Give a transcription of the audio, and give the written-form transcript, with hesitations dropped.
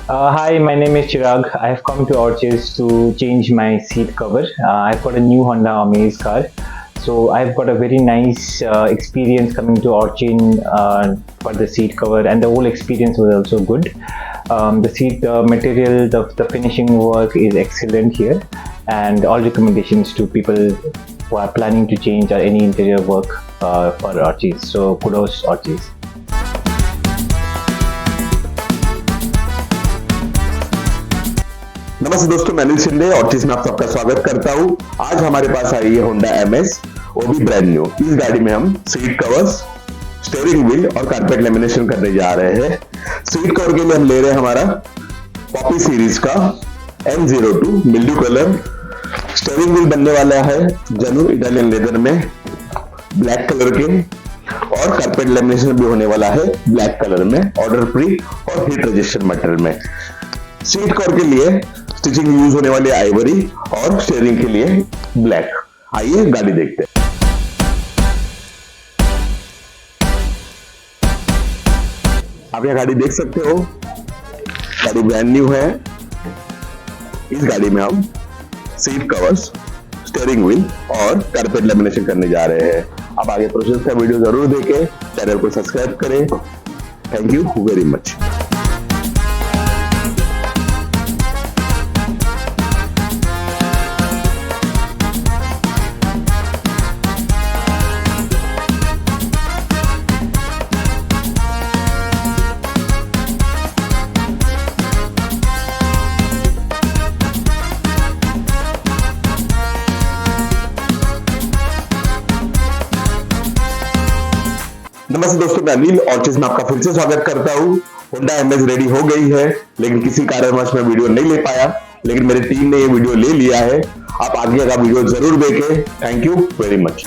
Hi, my name is Chirag. I have come to Orchis to change my seat cover. I've got a new Honda Amaze car. So I've got a very nice experience coming to Orchis for the seat cover, and the whole experience was also good. The seat material, the finishing work is excellent here, and all recommendations to people who are planning to change or any interior work for Orchis. So kudos Orchis. नमस्ते दोस्तों, मैं अनिल शिंदे ऑर्चिस में आप सबका स्वागत करता हूं। आज हमारे पास आई है होंडा एमएस, वो भी ब्रांड न्यू। इस गाड़ी में हम सीट कवर्स, स्टीयरिंग व्हील और कारपेट लेमिनेशन करने जा रहे हैं। सीट कवर के लिए हम ले रहे हैं हमारा पॉपी सीरीज का M02 mildew colour. Steering wheel बनने वाला है जनु इटालियन लेदर में ब्लैक कलर के, और कारपेट लेमिनेशन भी होने वाला है ब्लैक कलर में, ऑर्डर फ्री और हीट रेजिस्टेंट मटेरियल में। सीट कवर के लिए स्टिचिंग यूज होने वाली आइवरी और स्टीयरिंग के लिए ब्लैक। आइए गाड़ी देखते हैं। आप यह गाड़ी देख सकते हो, गाड़ी ब्रांड न्यू है। इस गाड़ी में हम सीट कवर्स, स्टीयरिंग व्हील और कारपेट लेमिनेशन करने जा रहे हैं। आप आगे प्रोसेस का वीडियो जरूर देखें, चैनल को सब्सक्राइब करें। Thank you very much. नमस्ते दोस्तों, मैं अनिल ऑर्चिस में आपका फिर से स्वागत करता हूं। होंडा एमएस रेडी हो गई है, लेकिन किसी कारणवश मैं वीडियो नहीं ले पाया, लेकिन मेरी टीम ने ये वीडियो ले लिया है। आप आगे का वीडियो जरूर देखें। Thank you very much.